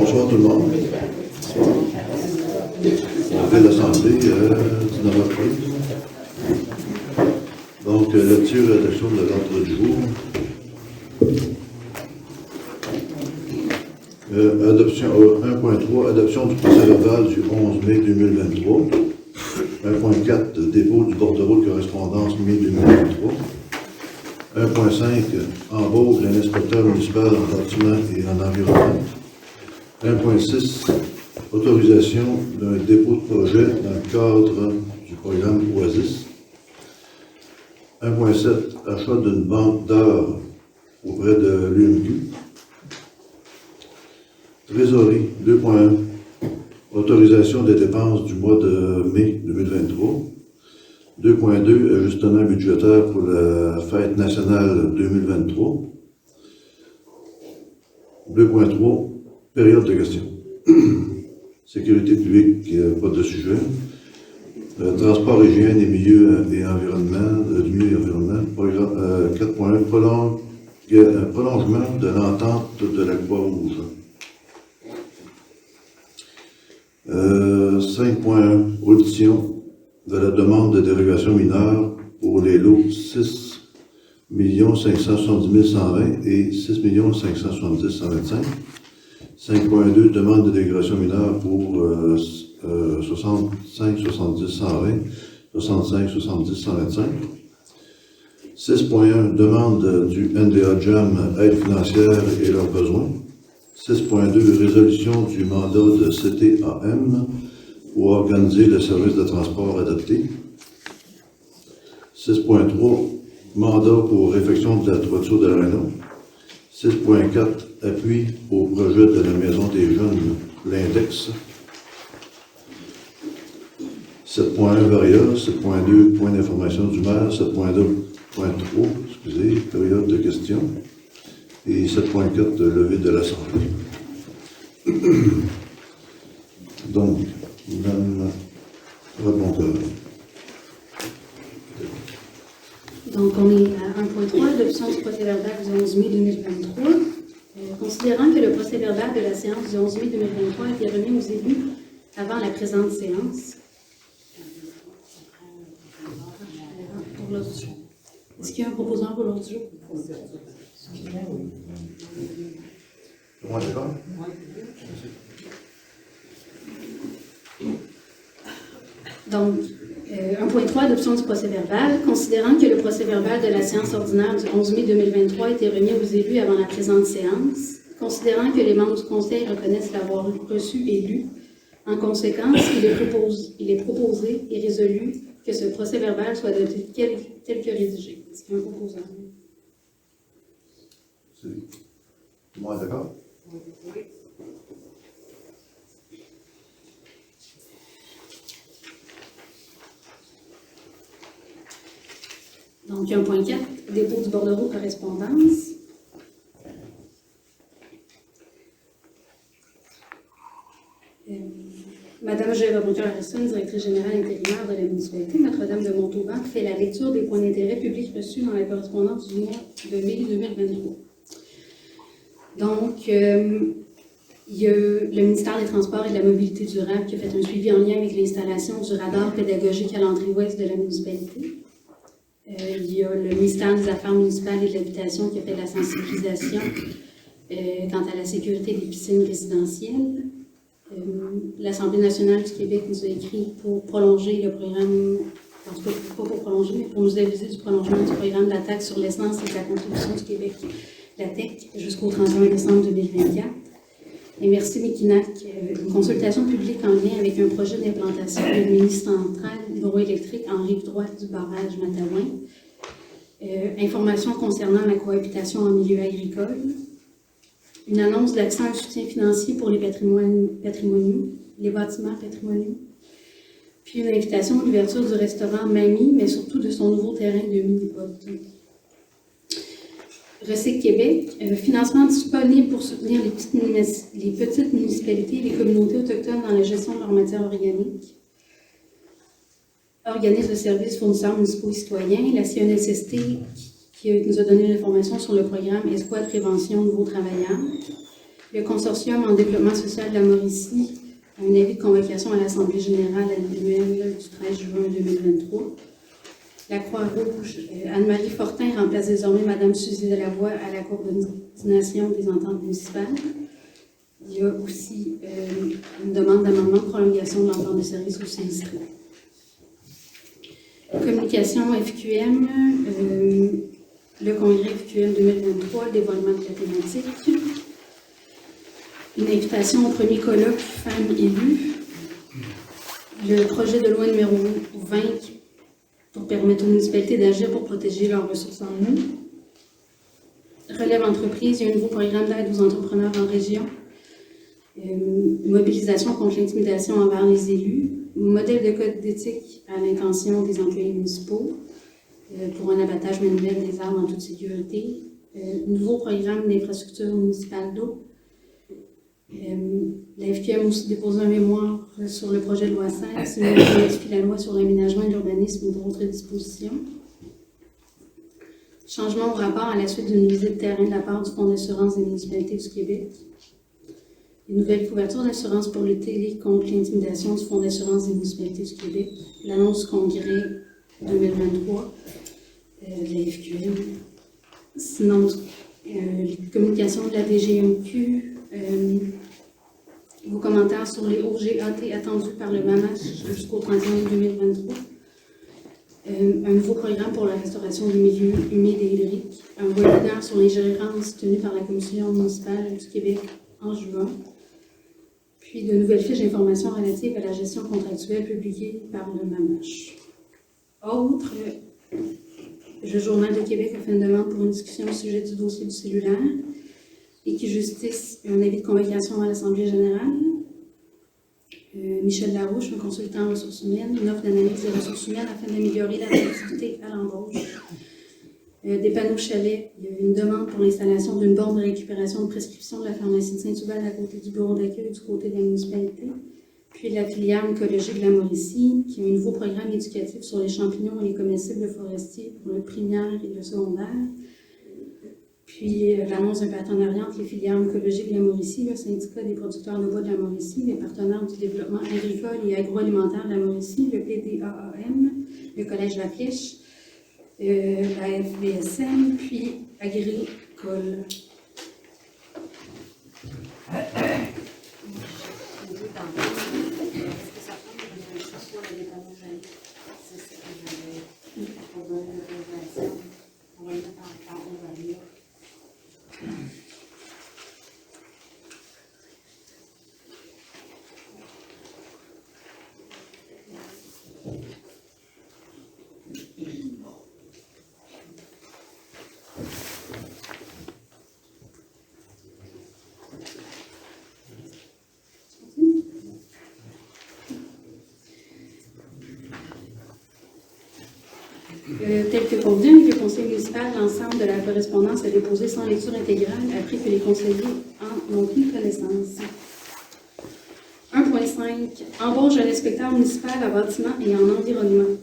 Bonsoir tout le monde. On fait l'Assemblée 19h30. Donc, lecture et adoption de l'ordre du jour. Adoption 1.3, adoption du procès-verbal du 11 mai 2023. 1.4, dépôt du bordereau de correspondance mai 2023. 1.5, embauche d'un inspecteur municipal en bâtiment et en environnement. 1.6, autorisation d'un dépôt de projet dans le cadre du programme OASIS. 1.7, achat d'une banque d'art auprès de l'UMQ. Trésorerie 2.1, autorisation des dépenses du mois de mai 2023. 2.2, ajustement budgétaire pour la fête nationale 2023. 2.3, période de questions. Sécurité publique, pas de sujet. Transport, hygiène et milieu et environnement, du milieu et environnement. 4.1, prolongement de l'entente de la Croix-Rouge. 5.1, audition de la demande de dérogation mineure pour les lots 6 570 120 et 6 570 125. 5.2, demande de dérogation mineure pour 65 70 120, 65 70 125. 6.1, demande du NBA Jam, aide financière et leurs besoins. 6.2, résolution du mandat de CTAM pour organiser le service de transport adapté. 6.3, mandat pour réfection de la toiture de l'Arena. 6.4, appui au projet de la Maison des Jeunes, l'Index. 7.1, Varia. 7.2, point d'information du maire. 7.2.3, période de questions. Et 7.4, levée de l'Assemblée. Donc, Madame Rabonteur. Donc, on est à 1.3, adoption du procès-verbal du 11 mai 2023. Considérant que le procès-verbal de la séance du 11 mai 2023 a été remis aux élus avant la présente séance. Pour l'ordre du jour. Est-ce qu'il y a un proposant pour l'ordre du jour? Tout le monde est d'accord? Donc, 1.3, adoption du procès-verbal. Considérant que le procès-verbal de la séance ordinaire du 11 mai 2023 a été remis aux élus avant la présente séance, considérant que les membres du Conseil reconnaissent l'avoir reçu et lu, en conséquence, il est proposé et résolu que ce procès-verbal soit adopté tel que rédigé. Est-ce qu'il y a un proposant? Tout le monde est d'accord? Oui. Donc, 1.4, dépôt du bordereau correspondance. Madame Gérard Harrison, directrice générale intérimaire de la municipalité Notre-Dame de Montauban, fait la lecture des points d'intérêt publics reçus dans la correspondance du mois de mai 2023. Donc, il y a le ministère des Transports et de la Mobilité durable qui a fait un suivi en lien avec l'installation du radar pédagogique à l'entrée ouest de la municipalité. Il y a le ministère des Affaires municipales et de l'Habitation qui a fait la sensibilisation quant à la sécurité des piscines résidentielles. L'Assemblée nationale du Québec nous a écrit pour prolonger le programme, en tout cas pas pour prolonger, mais pour nous aviser du prolongement du programme de la taxe sur l'essence et de la contribution du Québec, la TEC, jusqu'au 31 décembre 2024. Et merci Mekinac, une consultation publique en lien avec un projet d'implantation d'une mini-centrale hydroélectrique en rive droite du barrage Matawin. Informations concernant la cohabitation en milieu agricole. Une annonce d'accès à un soutien financier pour les patrimoniaux, les bâtiments patrimoniaux. Puis une invitation à l'ouverture du restaurant Mamie, mais surtout de son nouveau terrain de mini-pot. Recyc Québec, financement disponible pour soutenir les petites municipalités et les communautés autochtones dans la gestion de leurs matières organiques. Organisme de services fournisseurs municipaux et citoyens, la CNSST qui nous a donné l'information sur le programme Escouade Prévention Nouveaux Travailleurs. Le consortium en développement social de la Mauricie a un avis de convocation à l'Assemblée générale annuelle du 13 juin 2023. La Croix-Rouge, Anne-Marie Fortin remplace désormais Mme Suzy Delavoye à la coordination des ententes municipales. Il y a aussi une demande d'amendement de prolongation de l'entente de service au sinistré. Communication FQM, le congrès FQM 2023, le dévoilement de la thématique. Une invitation au premier colloque Femmes élues. Le projet de loi numéro 20 pour permettre aux municipalités d'agir pour protéger leurs ressources en eau. Relève entreprise, il y a un nouveau programme d'aide aux entrepreneurs en région. Mobilisation contre l'intimidation envers les élus. Modèle de code d'éthique à l'intention des employés municipaux pour un abattage manuel des armes en toute sécurité. Nouveau programme d'infrastructure municipale d'eau. La FQM a aussi déposé un mémoire sur le projet de loi 5, qui modifie la loi sur l'aménagement et l'urbanisme pour autres dispositions. Changement au rapport à la suite d'une visite de terrain de la part du Fonds d'assurance des municipalités du Québec. Une nouvelle couverture d'assurance pour lutter contre l'intimidation du Fonds d'assurance des municipalités du Québec. L'annonce du congrès 2023 de la FQM. Sinon, les communications de la DGMQ. Vos commentaires sur les OGAT attendus par le MAMACH jusqu'au 31 2023. Un nouveau programme pour la restauration du milieu humide et hydrique. Un webinaire sur l'ingérence tenu par la Commission municipale du Québec en juin. Puis de nouvelles fiches d'information relatives à la gestion contractuelle publiées par le MAMACH. Autre, le Journal de Québec a fait une demande pour une discussion au sujet du dossier du cellulaire. Équijustice, un avis de convocation à l'Assemblée générale. Michel Larouche, un consultant en ressources humaines, une offre d'analyse des ressources humaines afin d'améliorer la productivité à l'embauche. Des panneaux chalets, il y a une demande pour l'installation d'une borne de récupération de prescription de la pharmacie de Saint-Hubert à côté du bureau d'accueil du côté de la municipalité. Puis la filière mycologique de la Mauricie, qui a un nouveau programme éducatif sur les champignons et les comestibles forestiers pour le primaire et le secondaire. Puis l'annonce d'un partenariat entre les filières mycologiques de la Mauricie, le syndicat des producteurs de bois de la Mauricie, les partenaires du développement agricole et agroalimentaire de la Mauricie, le PDAAM, le Collège La Flèche, la FVSM, puis Agricole. Tel que convenu avec le conseil municipal, l'ensemble de la correspondance est déposée sans lecture intégrale après que les conseillers en ont pris connaissance. 1.5. Embauche d'un inspecteur municipal en bâtiment et en environnement.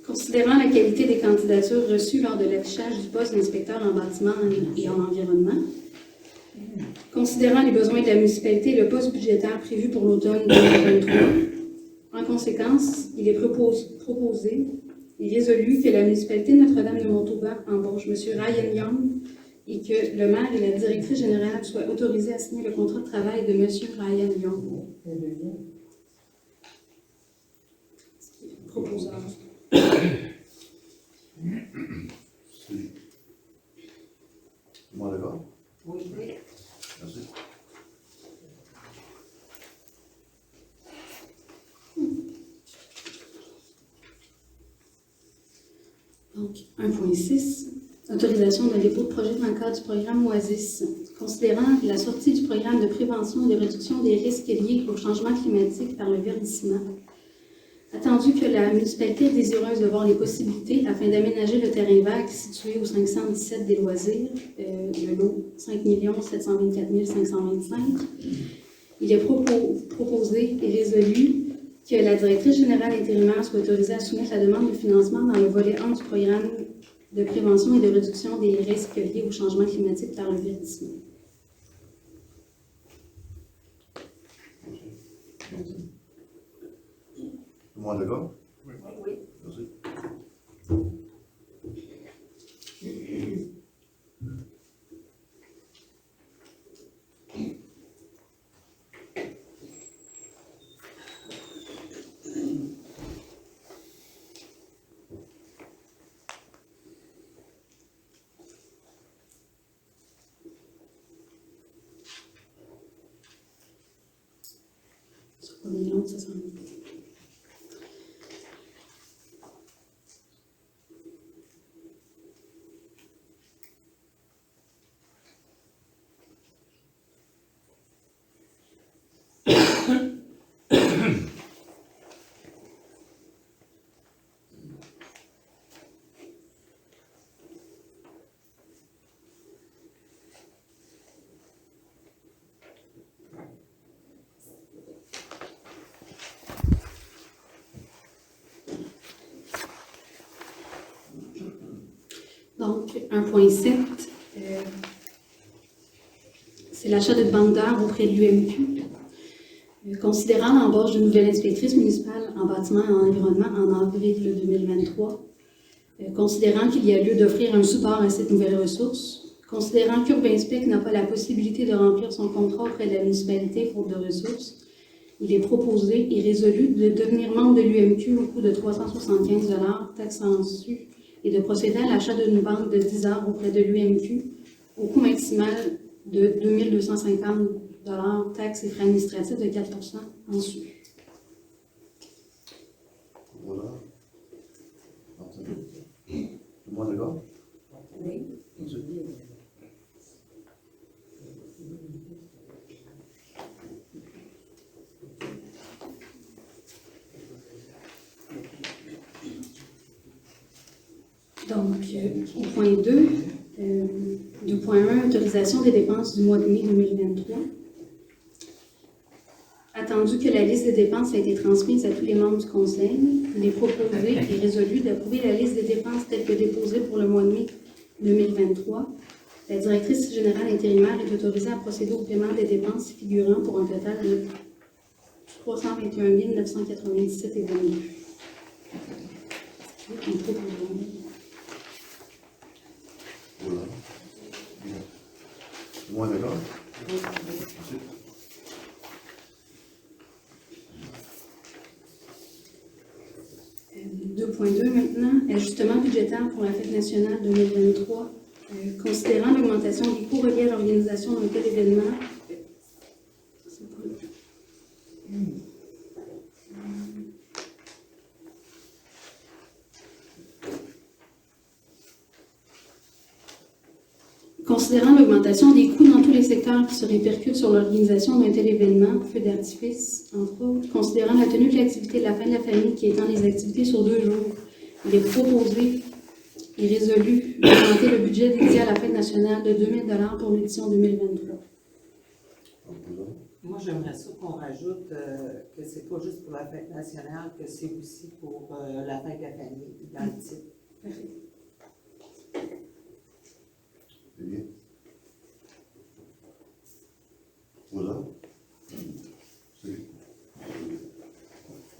Considérant la qualité des candidatures reçues lors de l'affichage du poste d'inspecteur en bâtiment et en environnement, considérant les besoins de la municipalité et le poste budgétaire prévu pour l'automne 2023, en conséquence, il est proposé et résolu que la municipalité Notre-Dame-de-Montauban embauche M. Ryan Young et que le maire et la directrice générale soient autorisés à signer le contrat de travail de M. Ryan Young. Proposeur. Moi, d'accord? Oui. Merci. Donc, 1.6, autorisation d'un dépôt de projet dans le cadre du programme OASIS. Considérant la sortie du programme de prévention et de réduction des risques liés au changement climatique par le verdissement, attendu que la municipalité est désireuse de voir les possibilités afin d'aménager le terrain vague situé au 517 des loisirs, le lot 5 724 525, il est proposé et résolu que la directrice générale intérimaire soit autorisée à soumettre la demande de financement dans le volet 1 du programme de prévention et de réduction des risques liés au changement climatique par le verdissement. Tout le monde est d'accord? Oui. Merci. Ça sera pas bien long, ça s'en va. Donc, 1.7, c'est l'achat d'une banque d'heures auprès de l'UMQ. Considérant l'embauche d'une nouvelle inspectrice municipale en bâtiment et en environnement en avril 2023, considérant qu'il y a lieu d'offrir un support à cette nouvelle ressource, considérant qu'Urbainspec n'a pas la possibilité de remplir son contrat auprès de la municipalité faute de ressources, il est proposé et résolu de devenir membre de l'UMQ au coût de 375 $ taxes en su et de procéder à l'achat d'une banque de 10 heures auprès de l'UMQ au coût maximal de 2 250 $ taxes et frais administratifs de 4 % en su. Voilà. Tout le monde est d'accord? Oui. Merci. Donc, au point 2, 2.1, autorisation des dépenses du mois de mai 2023. Attendu que la liste des dépenses a été transmise à tous les membres du Conseil, il est proposé et résolu d'approuver la liste des dépenses telle que déposée pour le mois de mai 2023. La directrice générale intérimaire est autorisée à procéder au paiement des dépenses figurant pour un total de 321 997 et 22. Voilà. Tout le monde est d'accord? Merci. Euh, 2.2 maintenant, ajustement budgétaire pour la fête nationale 2023. Considérant l'augmentation des coûts reliés à l'organisation d'un tel événement, considérant l'augmentation des coûts dans tous les secteurs qui se répercutent sur l'organisation d'un tel événement, feu d'artifice, entre autres, considérant la tenue de l'activité de la fin de la famille qui étend les activités sur 2 jours, il est proposé et résolu d'augmenter le budget dédié à la fête nationale de 2 000 $ pour l'édition 2023. Moi, j'aimerais ça qu'on rajoute que c'est pas juste pour la fête nationale, que c'est aussi pour la fête de la famille, dans le titre. Parfait. C'est bien. Voilà. C'est. Tout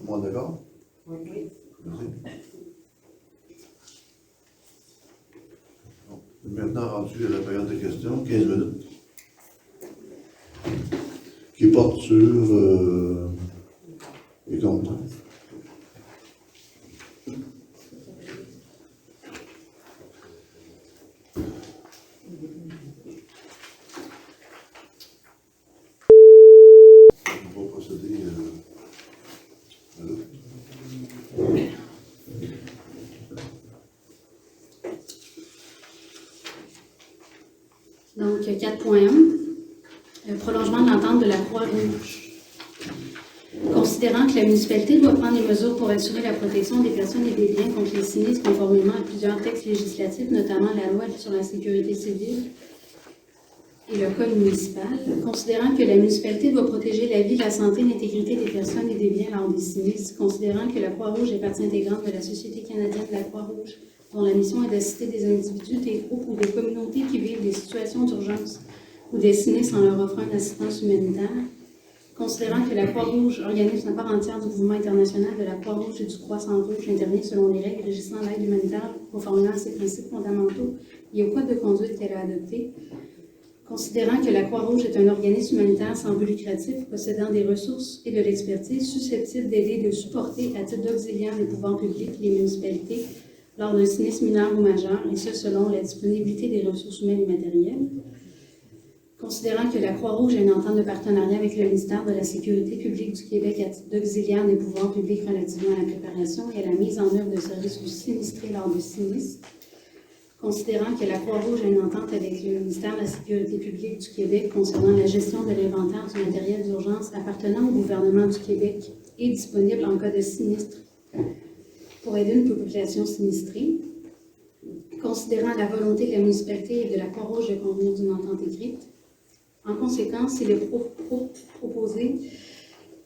le monde est d'accord? Oui. Merci. Bon. Maintenant, rendu à la période de questions, 15 minutes, qui porte sur les comptes. On va procéder à l'autre. Donc, 4.1, prolongement de l'entente de la Croix-Rouge. Considérant que la municipalité doit prendre des mesures pour assurer la protection des personnes et des biens contre les sinistres conformément à plusieurs textes législatifs, notamment la loi sur la sécurité civile et le code municipal, considérant que la municipalité doit protéger la vie, la santé et l'intégrité des personnes et des biens lors des sinistres, considérant que la Croix-Rouge est partie intégrante de la Société canadienne de la Croix-Rouge, dont la mission est d'assister des individus, des groupes ou des communautés qui vivent des situations d'urgence ou des sinistres en leur offrant une assistance humanitaire, Considérant que la Croix-Rouge, organisme à part entière du mouvement international de la Croix-Rouge et du Croissant-Rouge, intervient selon les règles régissant l'aide humanitaire conformément à ses principes fondamentaux et au code de conduite qu'elle a adopté. Considérant que la Croix-Rouge est un organisme humanitaire sans but lucratif, possédant des ressources et de l'expertise susceptibles d'aider et de supporter à titre d'auxiliaire des pouvoirs publics et les municipalités lors d'un sinistre mineur ou majeur, et ce selon la disponibilité des ressources humaines et matérielles. Considérant que la Croix-Rouge a une entente de partenariat avec le ministère de la Sécurité publique du Québec à titre d'auxiliaire des pouvoirs publics relativement à la préparation et à la mise en œuvre de services aux sinistrés lors de sinistres. Considérant que la Croix-Rouge a une entente avec le ministère de la Sécurité publique du Québec concernant la gestion de l'inventaire du matériel d'urgence appartenant au gouvernement du Québec et disponible en cas de sinistre pour aider une population sinistrée. Considérant la volonté de la municipalité et de la Croix-Rouge de convenir d'une entente écrite. En conséquence, il est proposé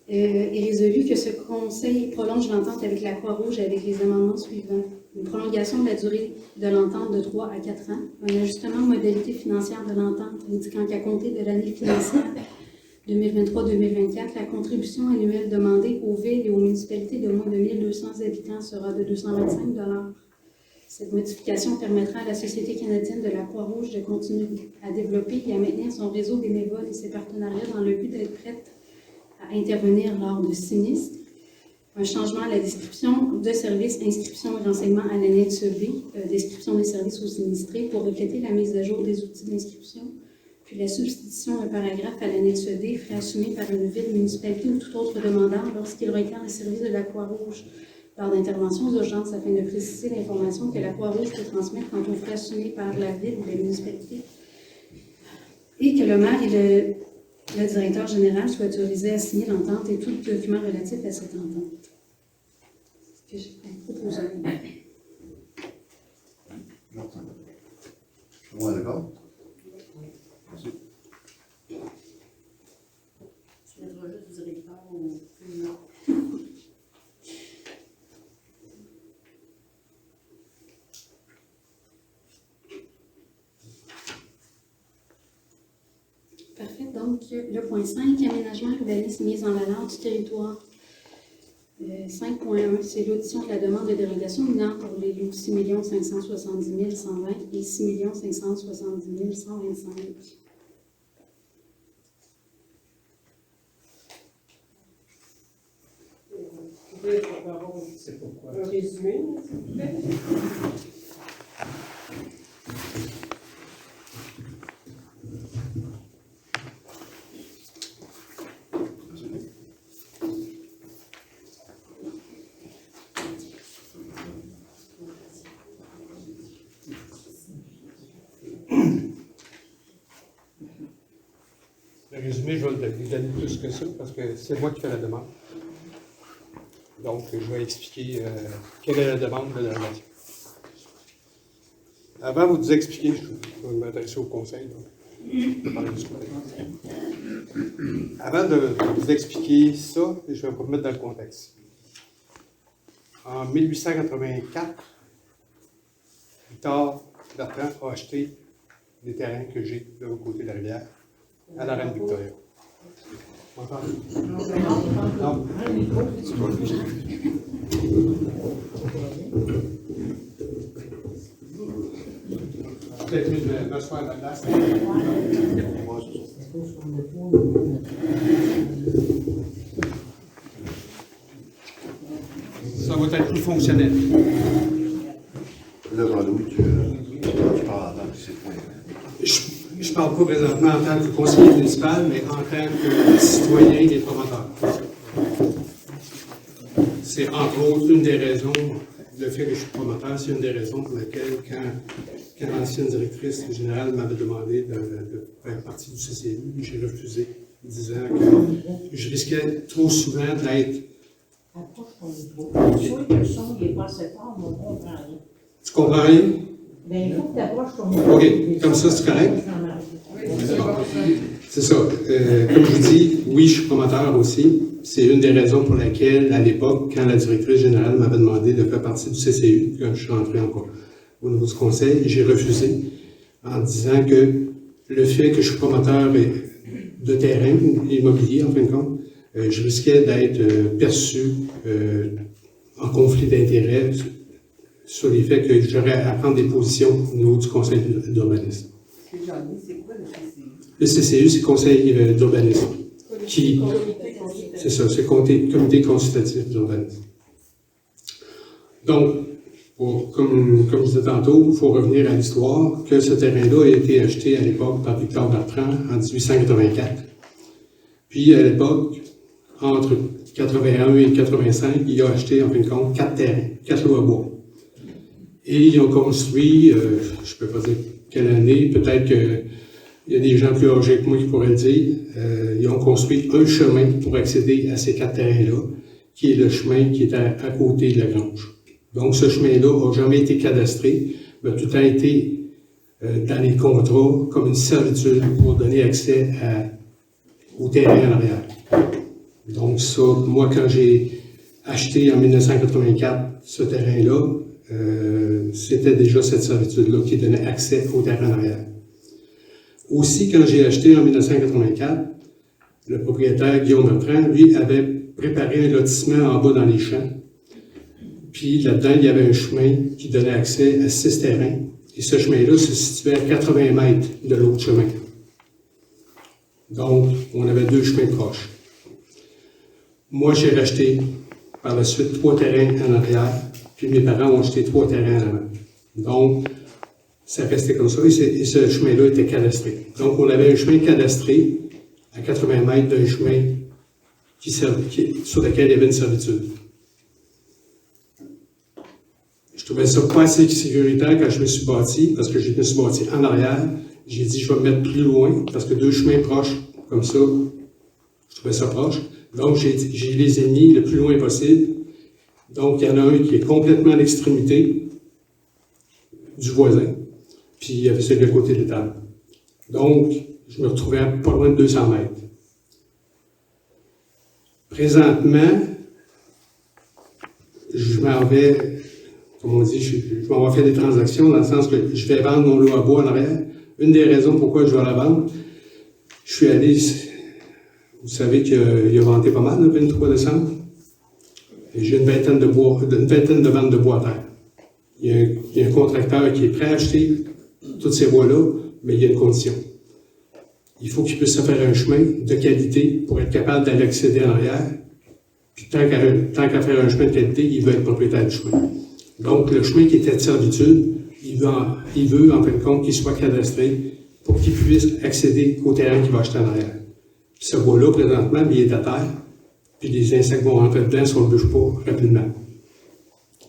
et résolu que ce Conseil prolonge l'entente avec la Croix-Rouge avec les amendements suivants. Une prolongation de la durée de l'entente de 3 à 4 ans, un ajustement aux modalités financières de l'entente indiquant qu'à compter de l'année financière 2023-2024, la contribution annuelle demandée aux villes et aux municipalités de moins de 1200 habitants sera de 225 $. Cette modification permettra à la Société canadienne de la Croix-Rouge de continuer à développer et à maintenir son réseau bénévole et ses partenariats dans le but d'être prête à intervenir lors de sinistres. Un changement à la description de services, inscription et renseignement à l'annexe B, description des services aux sinistrés pour refléter la mise à jour des outils d'inscription, puis la substitution d'un paragraphe à l'annexe D, frais assumés par une ville, municipalité ou tout autre demandeur lorsqu'il requiert les services de la Croix-Rouge lors d'interventions d'urgence afin de préciser l'information que la Croix-Rouge peut transmettre quant aux frais assumés par la ville ou la municipalité et que le maire et le directeur général soient autorisés à signer l'entente et tout document relatif à cette entente. C'est ce que j'ai proposé. Martin. Tout le monde est d'accord? Merci. Tu mettras juste directeur ou non. Parfait. Donc, le point 5, aménagement, urbanisme, mise en valeur du territoire. 5.1, c'est l'audition de la demande de dérogation minant pour les lots 6 570 120 et 6 570 125. C'est pourquoi. Un résumé, s'il vous plaît. Le résumé, je vais le donner plus que ça parce que c'est moi qui fais la demande. Donc, je vais expliquer quelle est la demande de dérogation. Avant de vous expliquer, je vais m'adresser au conseil. Avant de vous expliquer ça, je vais vous remettre dans le contexte. En 1884, Victor Bertrand a acheté des terrains que j'ai de l'autre côté de la rivière, à la Reine Victoria. Vous m'entendez? Non. Peut-être mieux de m'asseoir à la place. Ça va être plus fonctionnel. Là, Jean-Louis, tu parles en tant que citoyen. Je ne parle pas présentement en tant que conseiller municipal, mais en tant que citoyen et promoteur. C'est entre autres une des raisons, le fait que je suis promoteur, c'est une des raisons pour lesquelles, quand l'ancienne directrice générale m'avait demandé de faire partie du CCU, j'ai refusé, disant que je risquais trop souvent d'être. Approche ton micro. Je suis sûr que le son n'est pas assez fort, mais on comprend rien. Tu comprends rien? Bien, il faut que tu approches ton micro. OK, comme ça, c'est correct? C'est ça. Comme je vous dis, oui, je suis promoteur aussi. C'est une des raisons pour lesquelles, à l'époque, quand la directrice générale m'avait demandé de faire partie du CCU, quand je suis entré encore au niveau du conseil, j'ai refusé en disant que le fait que je suis promoteur de terrain immobilier, en fin de compte, je risquais d'être perçu en conflit d'intérêts sur les faits que j'aurais à prendre des positions au niveau du conseil d'urbanisme. C'est quoi le CCU? Le CCU, c'est le conseil d'urbanisme. C'est ça, c'est le comité consultatif d'urbanisme. Donc, comme je disais tantôt, il faut revenir à l'histoire, que ce terrain-là a été acheté à l'époque par Victor Bertrand en 1884. Puis, à l'époque, entre 81 et 85, il a acheté, en fin de compte, 4 terrains, 4 lots à bois. Et ils ont construit, je ne peux pas dire quelle année, peut-être qu'il y a des gens plus âgés que moi qui pourraient le dire, ils ont construit un chemin pour accéder à ces 4 terrains-là, qui est le chemin qui est à côté de la grange. Donc, ce chemin-là n'a jamais été cadastré, mais tout a été dans les contrats comme une servitude pour donner accès au terrain en arrière. Donc, ça, moi, quand j'ai acheté en 1984 ce terrain-là, c'était déjà cette servitude-là qui donnait accès au terrain en arrière. Aussi, quand j'ai acheté en 1984, le propriétaire Guillaume Bertrand, lui, avait préparé un lotissement en bas dans les champs. Puis là-dedans, il y avait un chemin qui donnait accès à 6 terrains. Et ce chemin-là se situait à 80 mètres de l'autre chemin. Donc, on avait 2 chemins proches. Moi, j'ai racheté par la suite 3 terrains en arrière, puis mes parents ont acheté 3 terrains en avant. Donc, ça restait comme ça, et ce chemin-là était cadastré. Donc, on avait un chemin cadastré à 80 mètres d'un chemin sur lequel il y avait une servitude. Je trouvais ça pas assez sécuritaire quand je me suis bâti, parce que je me suis bâti en arrière. J'ai dit, je vais me mettre plus loin, parce que 2 chemins proches, comme ça, je trouvais ça proche. Donc, j'ai les ai mis le plus loin possible. Donc, il y en a un qui est complètement à l'extrémité du voisin, puis il y avait celui à côté de l'étable. Donc, je me retrouvais à pas loin de 200 mètres. Présentement, je m'en vais, comme on dit, je m'en vais faire des transactions dans le sens que je vais vendre mon lot à bois en arrière. Une des raisons pourquoi je vais la vendre, je suis allé, vous savez qu'il a vanté pas mal le 23 décembre. Et j'ai une vingtaine de ventes de bois à terre. Il y a un contracteur qui est prêt à acheter tous ces bois-là, mais il y a une condition. Il faut qu'il puisse se faire un chemin de qualité pour être capable d'aller accéder en arrière. Puis tant qu'à faire un chemin de qualité, il veut être propriétaire du chemin. Donc, le chemin qui était de servitude, il veut en fin de compte, qu'il soit cadastré pour qu'il puisse accéder au terrain qu'il va acheter en arrière. Puis ce bois-là, présentement, il est à terre, puis les insectes vont rentrer dedans si on ne le bouge pas rapidement.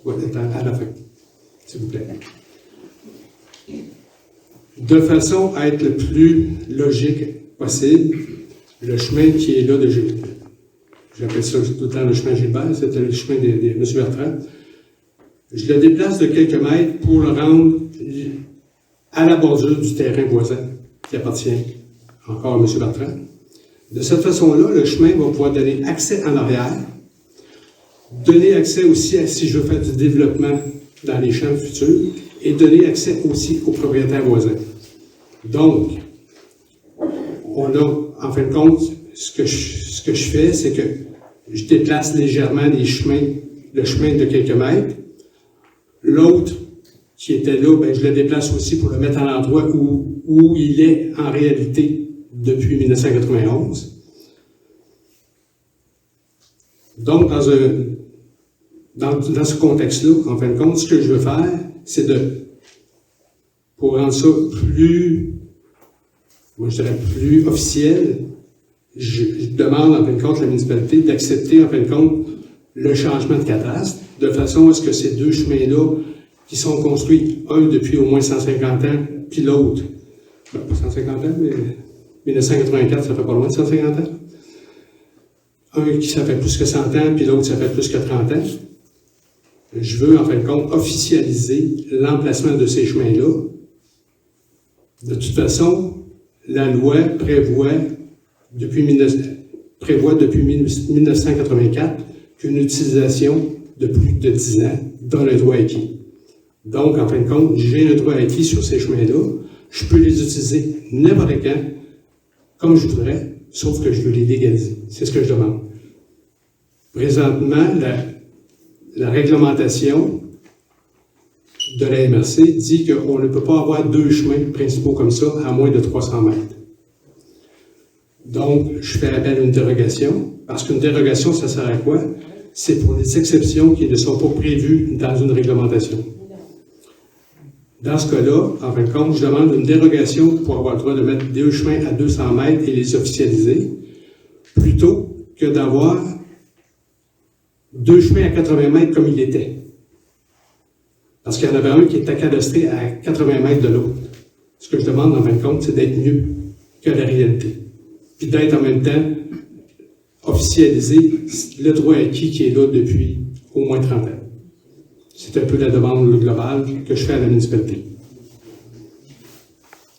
Voilà, à la fin, s'il vous plaît. De façon à être le plus logique possible, le chemin qui est là de Gilbert, j'appelle ça tout le temps le chemin Gilbert, c'était le chemin de M. Bertrand, je le déplace de quelques mètres pour le rendre à la bordure du terrain voisin qui appartient encore à M. Bertrand. De cette façon-là, le chemin va pouvoir donner accès en arrière, donner accès aussi à si je veux faire du développement dans les champs futurs, et donner accès aussi aux propriétaires voisins. Donc, on a, en fin de compte, ce que je fais, c'est que je déplace légèrement le chemin de quelques mètres. L'autre, qui était là, ben, je le déplace aussi pour le mettre à l'endroit où il est en réalité depuis 1991. Donc, dans ce contexte-là, en fin de compte, ce que je veux faire, c'est pour rendre ça plus officiel, je demande en fin de compte à la municipalité d'accepter en fin de compte le changement de cadastre, de façon à ce que ces 2 chemins-là, qui sont construits, un depuis au moins 150 ans, puis l'autre, pas 150 ans, mais 1984, ça fait pas loin de 150 ans. Un qui ça fait plus que 100 ans, puis l'autre ça fait plus que 30 ans. Je veux, en fin de compte, officialiser l'emplacement de ces chemins-là. De toute façon, la loi prévoit depuis 1984 qu'une utilisation de plus de 10 ans donne un droit acquis. Donc, en fin de compte, j'ai un droit acquis sur ces chemins-là. Je peux les utiliser n'importe quand, comme je voudrais, sauf que je veux les légaliser. C'est ce que je demande. Présentement, la réglementation de la MRC dit qu'on ne peut pas avoir 2 chemins principaux comme ça à moins de 300 mètres. Donc, je fais appel à une dérogation, parce qu'une dérogation, ça sert à quoi? C'est pour les exceptions qui ne sont pas prévues dans une réglementation. Dans ce cas-là, en fin de compte, je demande une dérogation pour avoir le droit de mettre 2 chemins à 200 mètres et les officialiser, plutôt que d'avoir 2 chemins à 80 mètres comme il était. Parce qu'il y en avait un qui était cadastré à 80 mètres de l'autre. Ce que je demande, en fin de compte, c'est d'être mieux que la réalité. Puis d'être en même temps officialisé le droit acquis qui est là depuis au moins 30 ans. C'est un peu la demande globale que je fais à la municipalité.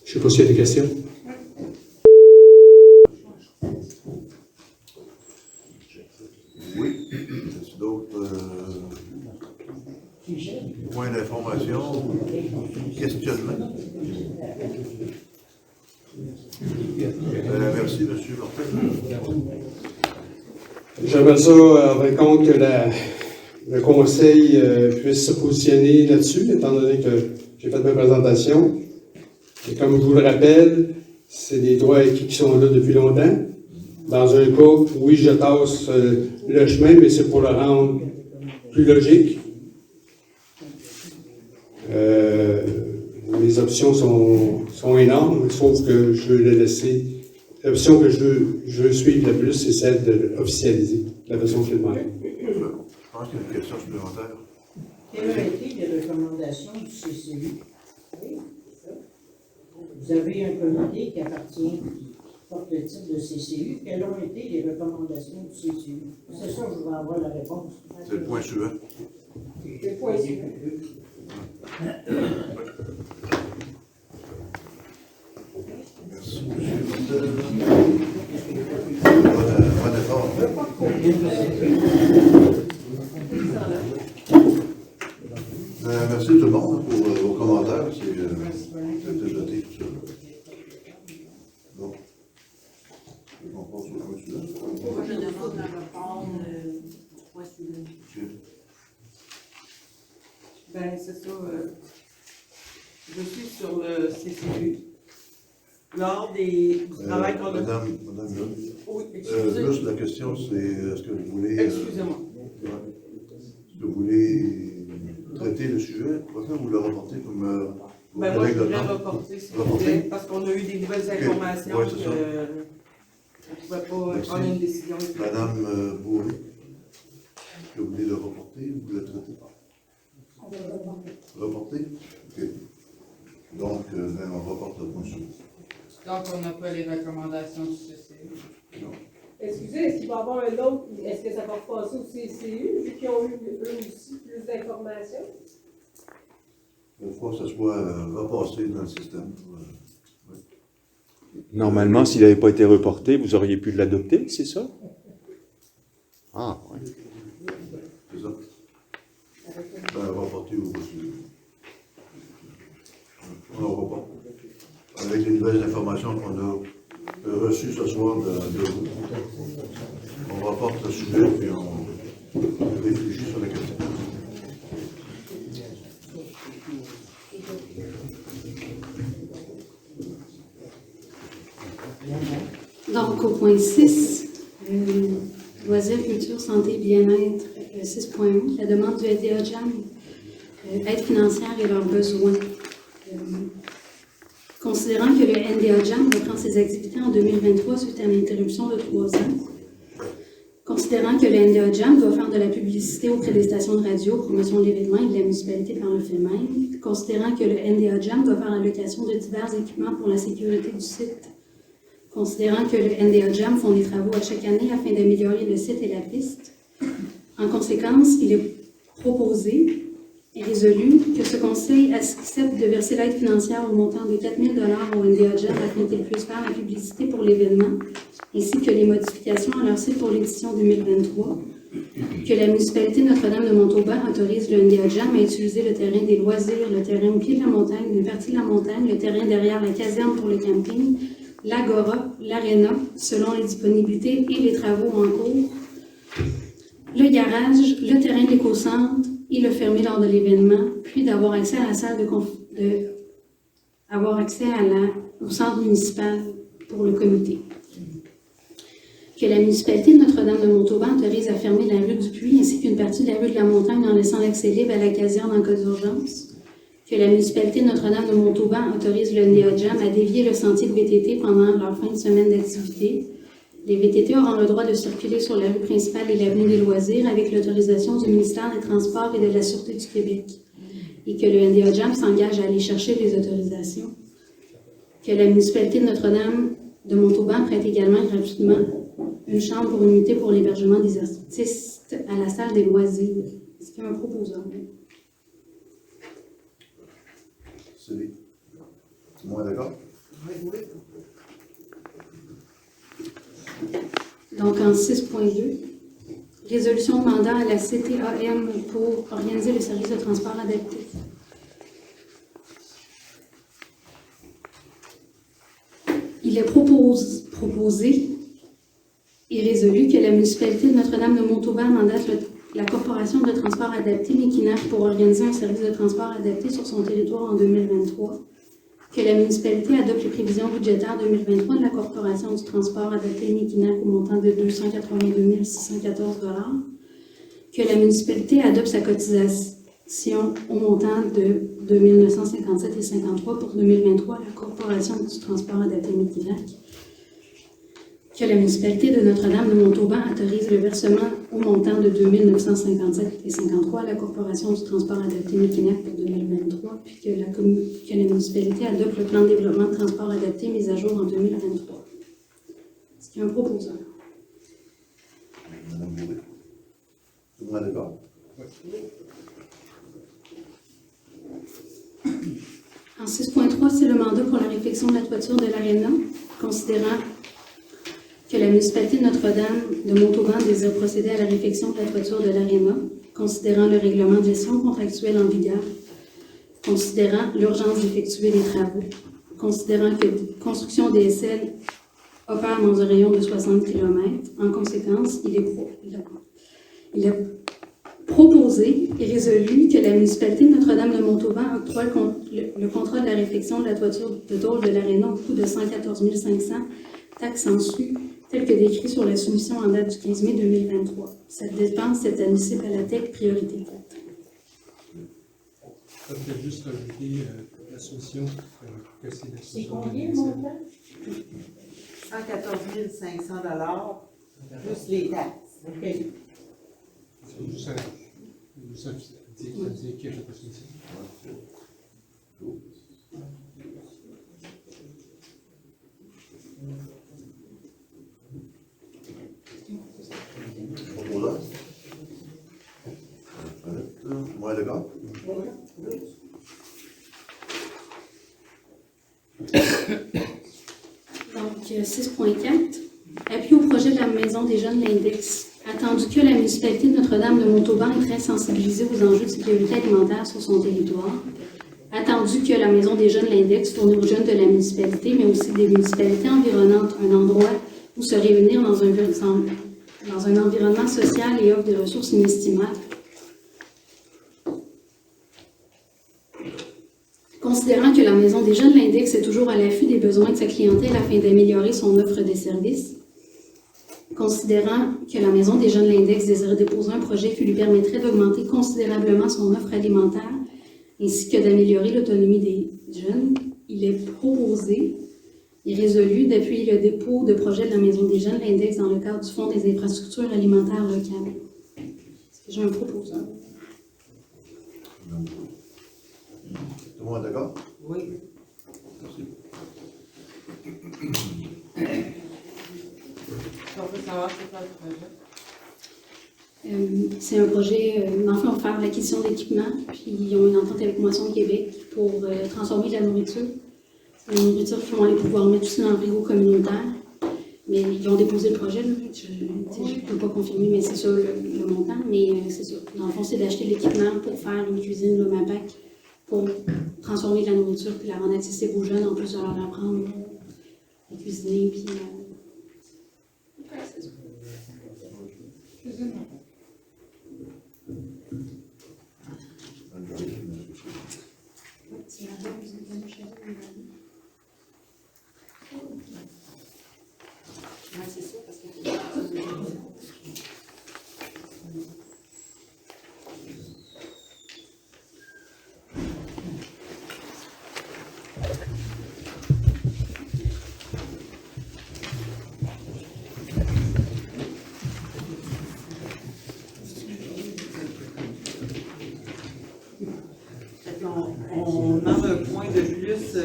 Je ne sais pas s'il y a des questions. Oui. Est-ce d'autres points d'information? Questionnement? Merci, M. Martin. J'aimerais ça, en fin de compte, que le conseil puisse se positionner là-dessus, étant donné que j'ai fait ma présentation. Et comme je vous le rappelle, c'est des droits acquis qui sont là depuis longtemps. Dans un cas, oui, je tasse le chemin, mais c'est pour le rendre plus logique. Les options sont énormes, sauf que je veux les laisser. L'option que je veux suivre le plus, c'est celle de officialiser la version que je demande. Je pense qu'il y a une question supplémentaire. Quelles ont été les recommandations du CCU? Oui, c'est ça. Vous avez un comité qui appartient, qui porte le titre de CCU. Quelles ont été les recommandations du CCU? C'est ça que je vais avoir la réponse. C'est le point suivant. C'est le point suivant. Merci, M. Bon effort. Merci tout le monde pour vos commentaires. C'est noté tout ça. Bon. On passe au point suivant. Moi, je demande un rapport au point suivant. Ben, c'est ça. Je suis sur le CCU. Lors du travail qu'on a... Madame Lund, Oui, excusez. juste la question, c'est est-ce que vous voulez... Excusez-moi. Est-ce que vous voulez traiter le sujet? Pourquoi vous le reportez comme... vos Ben, moi, je collègues voudrais dedans? reporter, s'il vous Reporter? plaît, parce qu'on a eu des nouvelles informations Ouais, c'est ça. qu'on ne pouvait pas Merci. prendre une décision. Madame Bourré, est-ce que vous voulez le reporter ou vous le traitez? Reporter? OK. Donc, on reporte le point suivant. Donc, on n'a pas les recommandations du CCU. Non. Excusez, est-ce qu'il va y avoir un autre, est-ce que ça va repasser au CCU, vu qu'ils ont eu eux aussi plus d'informations? Il faut que ça soit repassé dans le système. Normalement, s'il n'avait pas été reporté, vous auriez pu l'adopter, c'est ça? Ah, oui. C'est ça? Reporter ou reçu. On reporte. Avec les nouvelles informations qu'on a reçues ce soir de vous, on reporte le sujet et on réfléchit sur la question. Donc, au point 6, loisirs, culture, santé, bien-être, 6.1, la demande du NDA-JAM, aide financière et leurs besoins. Considérant que le NDA-JAM reprend ses activités en 2023 suite à une interruption de 3 ans, considérant que le NDA-JAM doit faire de la publicité auprès des stations de radio, promotion de l'événement et de la municipalité par le fait même, considérant que le NDA-JAM doit faire la location de divers équipements pour la sécurité du site, considérant que le NDA-JAM font des travaux à chaque année afin d'améliorer le site et la piste. En conséquence, il est proposé et résolu que ce conseil accepte de verser l'aide financière au montant de 4 000 $ au NDA-JAM afin qu'il puisse faire la publicité pour l'événement, ainsi que les modifications à leur site pour l'édition 2023, que la municipalité Notre-Dame-de-Montauban autorise le NDA-JAM à utiliser le terrain des loisirs, le terrain au pied de la montagne, une partie de la montagne, le terrain derrière la caserne pour le camping, l'Agora, l'Arena, selon les disponibilités et les travaux en cours, le garage, le terrain de l'éco-centre et le fermer lors de l'événement, puis d'avoir accès à la salle avoir accès au centre municipal pour le comité. Que la municipalité de Notre-Dame de Montauban autorise à fermer la rue du Puy ainsi qu'une partie de la rue de la Montagne en laissant l'accès libre à la caserne en cas d'urgence. Que la municipalité de Notre-Dame de Montauban autorise le Néo-Jam à dévier le sentier de VTT pendant leur fin de semaine d'activité. Les VTT auront le droit de circuler sur la rue principale et l'avenue des Loisirs avec l'autorisation du ministère des Transports et de la Sûreté du Québec. Et que le NDA-JAM s'engage à aller chercher les autorisations. Que la municipalité de Notre-Dame de Montauban prête également gratuitement une chambre pour une unité pour l'hébergement des artistes à la salle des loisirs. Est-ce qu'il y a un proposeur? C'est tout le monde est d'accord? Oui, oui. Donc, en 6.2, résolution de mandat à la CTAM pour organiser le service de transport adapté. Il est proposé et résolu que la municipalité de Notre-Dame de Montauban mandate la Corporation de transport adapté Méquinac pour organiser un service de transport adapté sur son territoire en 2023. Que la municipalité adopte les prévisions budgétaires 2023 de la Corporation du transport adapté Méquinac au montant de 282 614 $. Que la municipalité adopte sa cotisation au montant de 2 957,53 pour 2023 à la Corporation du transport adapté Méquinac. Que la municipalité de Notre-Dame de Montauban autorise le versement au montant de 2 957,53 à la Corporation du transport adapté Méquinac pour 2023, puis que la municipalité adopte le plan de développement de transport adapté mis à jour en 2023. Est-ce qu'il y a un proposeur? Madame Bourré. Tout le monde est d'accord? En 6.3, c'est le mandat pour la réfection de la toiture de l'Arena, considérant que la municipalité de Notre-Dame de Montauban désire procéder à la réfection de la toiture de l'Arena, considérant le règlement de gestion contractuelle en vigueur, considérant l'urgence d'effectuer les travaux, considérant que la construction des SL opère dans un rayon de 60 km. En conséquence, il est proposé et résolu que la municipalité de Notre-Dame de Montauban octroie le contrat de la réfection de la toiture de tôle de l'Arena au coût de 114 500 taxes en su, tel que décrit sur la soumission en date du 15 mai 2023. Cette dépense est admissible à la TEC priorité 4. Ça fait juste rajouter la soumission que c'est la C'est soumission. combien le montant? 114 500 $ plus les taxes. OK. C'est juste un dire qu'il y a la soumission. Proposeur? Tout le monde est d'accord? Donc, 6.4. Appui au projet de la Maison des Jeunes L'Index. Attendu que la municipalité de Notre-Dame de Montauban est très sensibilisée aux enjeux de sécurité alimentaire sur son territoire. Attendu que la Maison des Jeunes L'Index tourne aux jeunes de la municipalité, mais aussi des municipalités environnantes, un endroit où se réunir dans un environnement social et offre des ressources inestimables. Considérant que la Maison des Jeunes L'Index est toujours à l'affût des besoins de sa clientèle afin d'améliorer son offre de services. Considérant que la Maison des Jeunes L'Index désire déposer un projet qui lui permettrait d'augmenter considérablement son offre alimentaire ainsi que d'améliorer l'autonomie des jeunes, il est proposé et résolu depuis le dépôt de projet de la Maison des Jeunes L'Index dans le cadre du Fonds des infrastructures alimentaires locales. Est-ce que j'ai un proposeur? Tout le monde est d'accord? Oui. Merci. On peut savoir c'est quoi le projet? C'est un projet, enfin, on va faire l'acquisition d'équipements, puis ils ont une entente avec Moisson Québec pour transformer de la nourriture. C'est la nourriture qu'ils vont aller pouvoir mettre aussi dans le frigo communautaire. Mais ils ont déposé le projet, là. Je ne peux pas confirmer, mais c'est ça le montant. Mais c'est ça. Dans le fond, c'est d'acheter l'équipement pour faire une cuisine, le MAPAC, pour transformer de la nourriture puis la rendre accessible aux jeunes, en plus de leur apprendre cuisiner, puis c'est la dame, vous êtes venue chez elle, Ouais, c'est ça, parce que on a un point de plus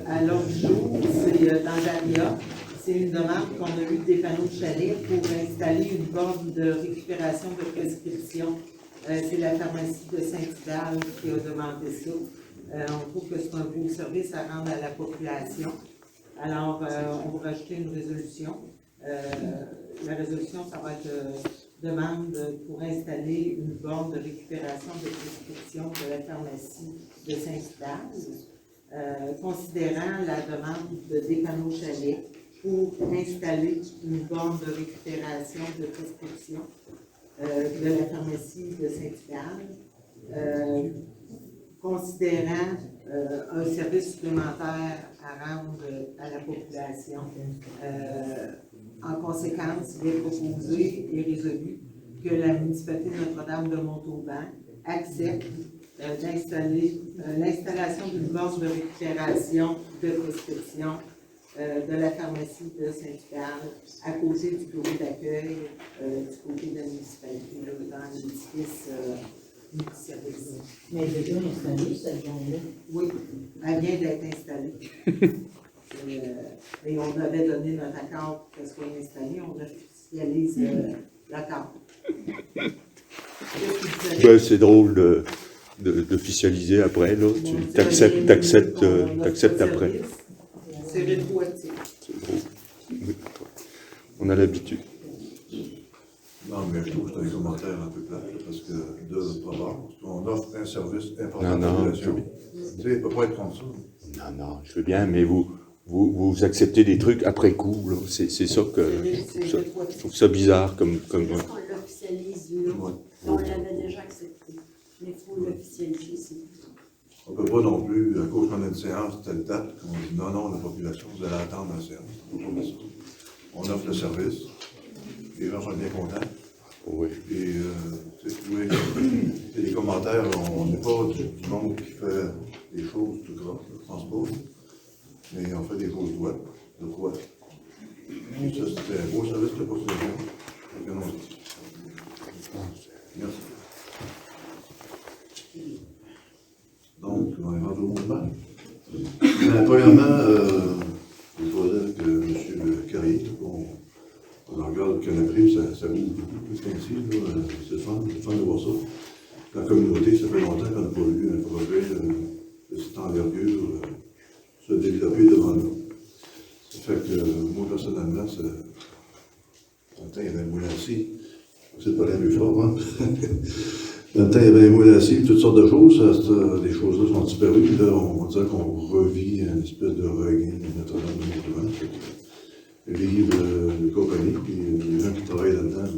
à l'ordre du jour, c'est dans l'ARIA. C'est une demande qu'on a eue des panneaux de chalet pour installer une borne de récupération de prescription. C'est la pharmacie de Saint-Hidal qui a demandé ça. On trouve que c'est un beau service à rendre à la population. Alors, on va rajouter une résolution. La résolution, ça va être demande pour installer une borne de récupération de prescription de la pharmacie de Saint-Hidal, considérant la demande de Despanneaux Chalet pour installer une borne de récupération de prescription de la pharmacie de Saint-Hidal, considérant un service supplémentaire à rendre à la population. En conséquence, il est proposé et résolu que la municipalité de Notre-Dame de Montauban accepte l'installation d'une borne de récupération de prescription de la pharmacie de Saint-Hidal à côté du bureau d'accueil du côté de la municipalité, dans l'édifice multiservice. Mais elle est déjà installée, cette borne-là. Oui, elle vient d'être installée. Et on avait donné notre accord pour qu'elle soit installée, on officialise l'accord. Ben, c'est drôle d'officialiser après, là. Tu acceptes après. C'est rétroactif. C'est drôle. Oui. On a l'habitude. Non, mais je trouve que c'est un commentaire un peu plat, parce que de pas voir, on offre un service important à la population. Tu sais, il ne peut pas être comme ça. Non, je veux bien, mais vous acceptez des trucs après coup, là. C'est ça que je trouve ça bizarre comme. est-ce qu'on l'officialise là? Ouais. On l'avait déjà accepté. Mais il faut l'officialiser, c'est tout. On ne peut pas non plus, à cause qu'on a une séance, telle date, qu'on dit non, la population, vous allez attendre la séance. On peut pas faire ça. On offre le service. Les gens sont bien contents. Oui. Et, oui, et les commentaires, on n'est pas du monde qui fait des choses tout gras, je pense pas. Mais on fait des choses droites. De quoi? Ça, c'était un beau service de population. Merci. Donc, on est rendu au mouvement. Premièrement, il faudrait que M. Carrier, on regarde que la prime, ça bouge beaucoup plus qu'ainsi. C'est fun de voir ça. La communauté, ça fait longtemps qu'on n'a pas vu un projet de cette envergure se développer devant nous. Ça fait que moi, personnellement, dans le temps, il y avait un moulin à scie. C'est pas la plus fort, hein? Dans le temps, il y avait un moulin à scie, toutes sortes de choses. Les choses-là sont disparues. Là, on va dire qu'on revit une espèce de regain de Notre-Dame de Montauban. Vivre de compagnie, puis les gens qui travaillent là-dedans,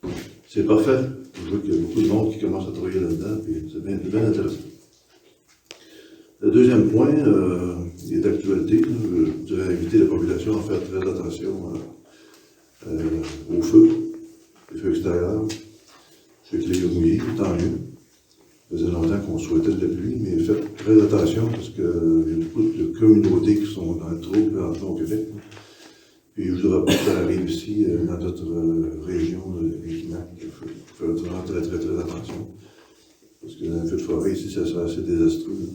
ben, c'est parfait. Je vois qu'il y a beaucoup de monde qui commence à travailler là-dedans, puis c'est bien intéressant. Le deuxième point, il est d'actualité. Je voudrais inviter la population à faire très attention aux feux, les feux extérieurs. Je sais que les yeux mouillés, tant mieux. Ça faisait longtemps qu'on souhaitait de la pluie, mais faites très attention parce qu'il y a beaucoup de communautés qui sont dans le trouble au Québec. Puis je voudrais pas que ça arrive ici, dans notre région de Québec. Il faut faire vraiment très attention. Parce que dans un feu de forêt ici, ça serait assez désastreux.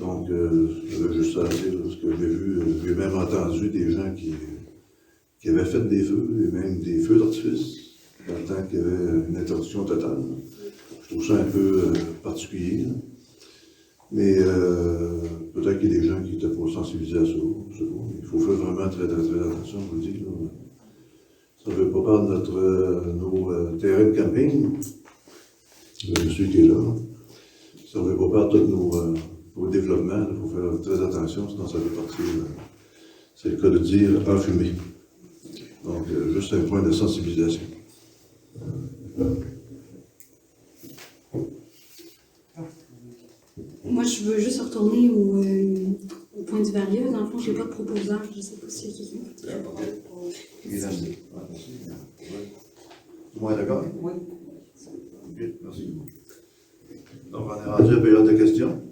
Donc, j'avais juste ça à dire, parce que j'ai même entendu des gens qui avaient fait des feux, et même des feux d'artifice, dans le temps qu'il y avait une interdiction totale. Je trouve ça un peu particulier. Là. Mais peut-être qu'il y a des gens qui n'étaient pas sensibilisés à ça. Je sais pas. Il faut faire vraiment très attention, je vous le dis. Là. Ça ne veut pas parler de nos terrains de camping. Le monsieur qui est là. Ça ne veut pas parler de tous nos développements. Il faut faire très attention, sinon ça C'est le cas de dire enfumé. Donc, juste un point de sensibilisation. Moi, je veux juste retourner au point du varieux. Dans le fond, je n'ai pas de proposeur. Je ne sais pas s'il y a quelqu'un. Tout le monde est d'accord? Oui. Ok, merci. Donc, on est rendu à la période de questions.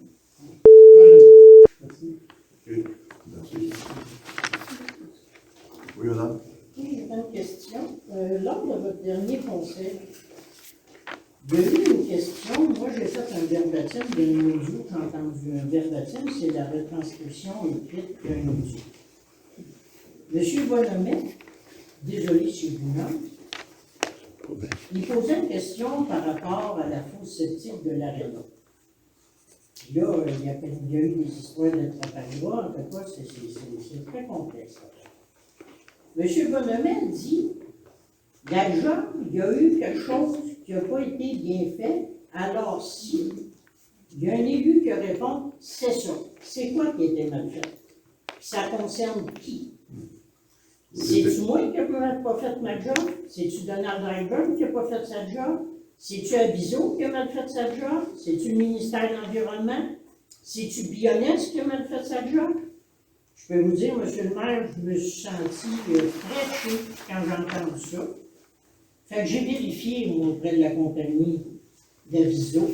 Ok, merci. Oui, madame? Oui, j'ai une question. Lors de votre dernier conseil, il y a eu une question. Moi, j'ai fait un verbatim d'un audio. J'ai entendu un verbatim, c'est la retranscription écrite d'un audio. Monsieur Bonhomet, désolé si je vous nomme, il posait une question par rapport à la fosse septique de l'Aréna. Là, il y a eu des histoires de Trafalgar, en fait, c'est très complexe. Monsieur Bonhomet dit, la job, il y a eu quelque chose qui n'a pas été bien fait, alors si il y a un élu qui répond, c'est ça. C'est quoi qui était mal fait? Ça concerne qui? C'est-tu moi qui n'ai pas fait ma job? C'est-tu Donald Ryburn qui n'a pas fait sa job? C'est-tu Aviso qui a mal fait sa job? C'est-tu le ministère de l'Environnement? C'est-tu Bionès qui a mal fait sa job? Je peux vous dire, monsieur le maire, je me suis senti très chaud quand j'ai entendu ça. Fait que j'ai vérifié moi, auprès de la compagnie d'Aviso,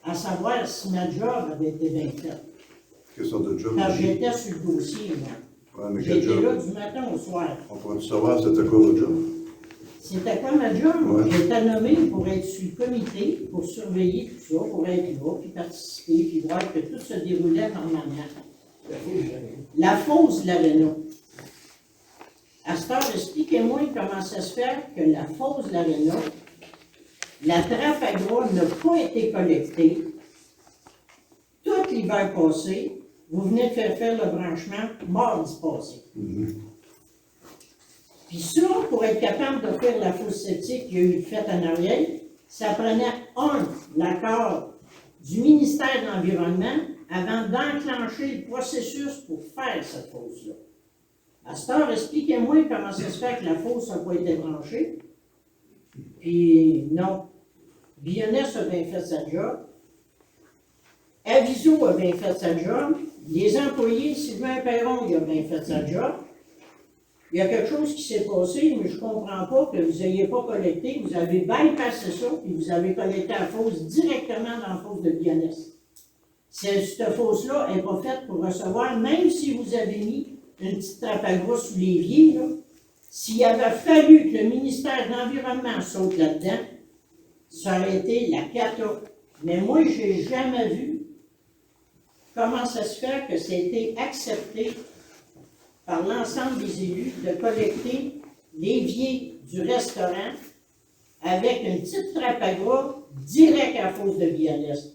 à savoir si ma job avait été bien faite. Quelle sorte de job? Quand j'étais sur le dossier, moi. Ouais, mais quel J'étais job? là du matin au soir. On pourrait savoir c'était quoi votre job? C'était quoi ma job? Ouais. J'étais nommé pour être sur le comité, pour surveiller tout ça, pour être là, puis participer, puis voir que tout se déroulait normalement. La fosse de l'Aréna. À cette heure, expliquez-moi comment ça se fait que la fosse de l'Aréna, la trappe à gras n'a pas été collectée. Tout l'hiver passé, vous venez de faire le branchement mardi passé. Puis ça, pour être capable de faire la fosse septique qu'il y a eu faite en arrière, ça prenait l'accord du ministère de l'Environnement avant d'enclencher le processus pour faire cette fosse-là. À cette heure, expliquez-moi comment ça se fait que la fosse n'a pas été branchée. Puis non, Bionès a bien fait sa job. Aviso a bien fait sa job. Les employés, Sylvain Perron, il a bien fait sa job. Il y a quelque chose qui s'est passé, mais je ne comprends pas que vous n'ayez pas collecté. Vous avez bypassé ça, puis vous avez collecté la fosse directement dans la fosse de Bionès. Cette fosse-là n'est pas faite pour recevoir, même si vous avez mis une petite trappe à gras sous l'évier, là. S'il avait fallu que le ministère de l'Environnement saute là-dedans, ça aurait été la cata. Mais moi, je n'ai jamais vu comment ça se fait que ça a été accepté par l'ensemble des élus de collecter l'évier du restaurant avec une petite trappe à gras direct à la fosse de Bionès.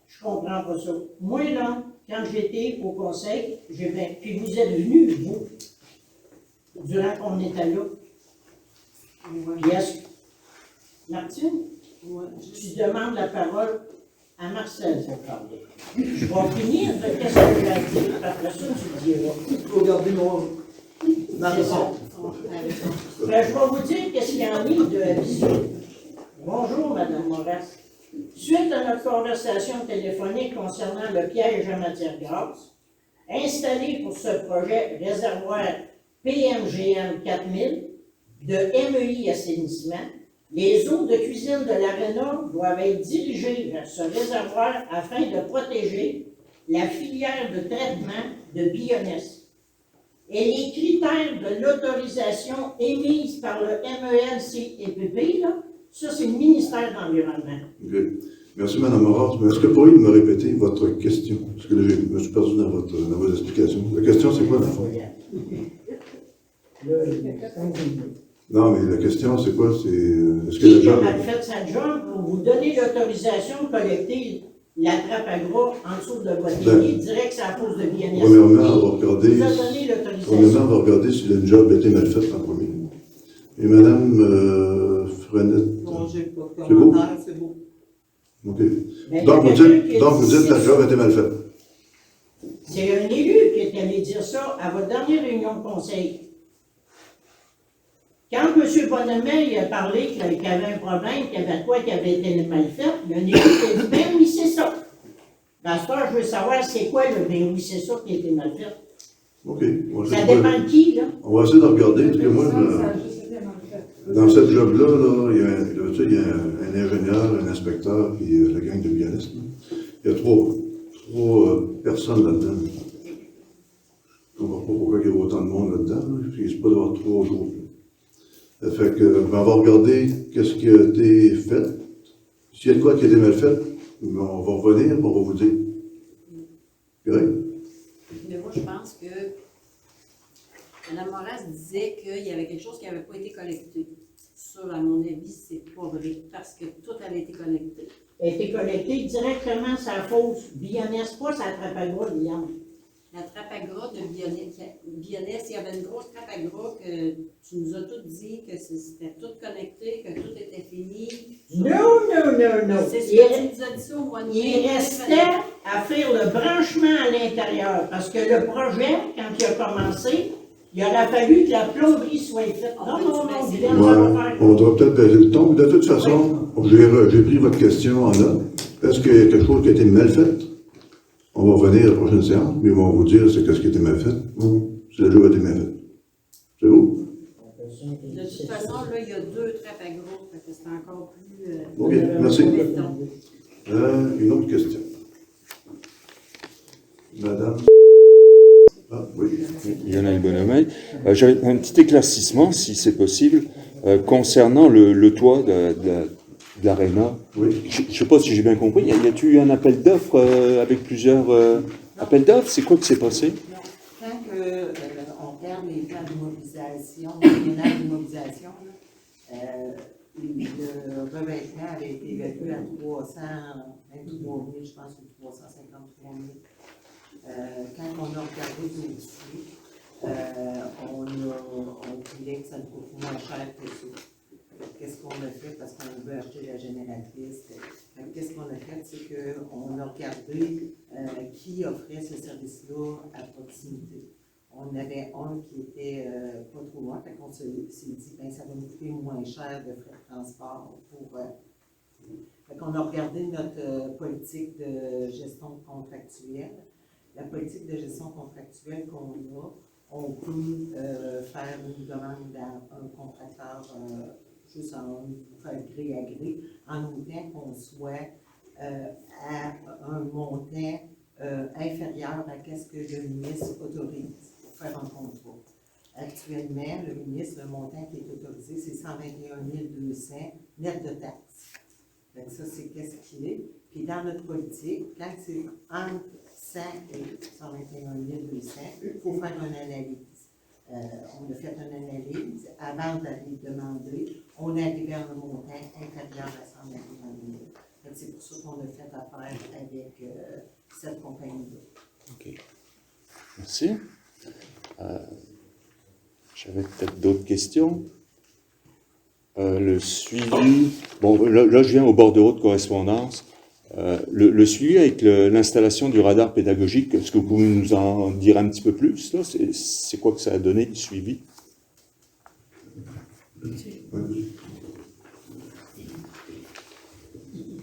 Je comprends pas ça. Moi, là, quand j'étais au conseil, puis vous êtes venus, vous, durant qu'on était là. Puis est-ce que, Martine, tu demandes la parole à Marcel pour parler. Je vais finir de qu'est-ce que j'ai à dire, puis après ça, tu le diras. Il faut garder mon... C'est ça. Ben, je vais vous dire qu'est-ce qu'il y en a de vision. Bonjour, Madame Moras. Suite à notre conversation téléphonique concernant le piège à matière grasse, installé pour ce projet réservoir PMGM 4000 de MEI Assainissement, les eaux de cuisine de l'Aréna doivent être dirigées vers ce réservoir afin de protéger la filière de traitement de Bionès. Et les critères de l'autorisation émise par le MELCEPP, là, ça, c'est le ministère de l'Environnement. OK. Merci, Mme Moras. Est-ce que vous pourriez me répéter votre question? Parce que là, je me suis perdu dans vos explications. La question, c'est quoi, dans le fond? Non, mais la question, c'est quoi? C'est est-ce que Qui le a job... mal fait sa job pour vous donner l'autorisation de collecter la trappe à gras en dessous de votre lignée, direct sur la fosse de Bionès? Premièrement, on va regarder... Vous a donné l'autorisation. Premièrement, on va regarder si le job a été mal fait en premier. Et Mme Frenette... Non, j'ai pas de C'est beau? commentaire, c'est beau. OK. Mais Donc, il y a vous quelqu'un qui dites a que dit la job a été mal faite. C'est un élu qui est allé dire ça à votre dernière réunion de conseil. Quand M. Bonhomet il a parlé qu'il y avait un problème, qu'il y avait quoi qui avait été mal fait, il y a un élu qui a dit, ben oui, c'est ça. Dans ce cas, je veux savoir c'est quoi le ben oui, c'est ça qui a été mal fait. OK. Ça dépend de qui, là. On va essayer de regarder, parce que moi, Ça a juste été mal fait. dans cette job-là, là, il y a un ingénieur, un inspecteur, puis la gang de pianistes. Il y a trois personnes là-dedans. Je ne comprends pas pourquoi il y a autant de monde là-dedans. Là. Il ne risque pas d'avoir 3 jours. Ça fait que, ben, on va regarder qu'est-ce qui a été fait. S'il y a de quoi qui a été mal fait, ben, on va revenir, on va vous dire. Correct? Mais moi, je pense que Mme Moras disait qu'il y avait quelque chose qui n'avait pas été collecté. Ça, à mon avis, c'est pas vrai, parce que tout avait été collecté. Elle a été collectée directement sur la fosse Bionès, pas sur la trappe à gras de Lyon. La trappe à gras de Bionès, il y avait une grosse trappe à gras que tu nous as tous dit que c'était tout connecté, que tout était fini. Non. C'est ce que tu nous as dit ça au mois de mai. Il restait à faire le branchement à l'intérieur, parce que le projet, quand il a commencé, il aurait fallu que la plomberie soit faite. Non, Guylaine, ça va Ouais, faire. on devrait peut-être baisser le ton. De toute façon, j'ai pris votre question en note. Est-ce qu'il y a quelque chose qui a été mal fait? On va revenir à la prochaine séance, mais ils vont vous dire c'est qu'est-ce qui a été mal fait. C'est le jeu a été mal fait. C'est vous? De toute façon, là, il y a 2 trappes à gros, fait que c'est encore plus... OK, merci. mauvais ton. Une autre question. Madame? Ah, oui. Lionel Bonhomet. J'avais un petit éclaircissement, si c'est possible, concernant le toit de l'Arena. Oui. Je ne sais pas si j'ai bien compris. Y a-t-il eu un appel d'offres avec plusieurs appels d'offres? C'est quoi qui s'est passé? Quand on regarde les plans de mobilisation, les plans de mobilisation, le revêtement avait été évalué à 323 000, je pense, ou 353 000. Quand on a regardé le dossier, on trouvait que ça nous coûte moins cher que ça. Qu'est-ce qu'on a fait? Parce qu'on veut acheter la généraliste. Qu'est-ce qu'on a fait? C'est qu'on a regardé qui offrait ce service-là à proximité. On avait un qui était pas trop loin, fait qu'on s'est dit, ben, ça va nous coûter moins cher de frais de transport pour. Fait qu'on a regardé notre politique de gestion contractuelle. La politique de gestion contractuelle qu'on a, on peut faire une demande à un contracteur juste en faire gré à gré, en autant qu'on soit à un montant inférieur à ce que le ministre autorise pour faire un contrat. Actuellement, le ministre, le montant qui est autorisé, c'est 121 200 net de taxes. Donc ça, c'est qu'est-ce qu'il est. Puis dans notre politique, quand c'est entre 100 et 121 200, il faut faire une analyse. On a fait une analyse avant d'aller demander. On est arrivé à un montant inférieur à 121 000. C'est pour ça qu'on a fait affaire avec cette compagnie-là. OK. Merci. J'avais peut-être d'autres questions. Le suivi. Bon, là, je viens au bordereau de correspondance. Le suivi avec l'installation du radar pédagogique, est-ce que vous pouvez nous en dire un petit peu plus? Là? C'est quoi que ça a donné, le suivi?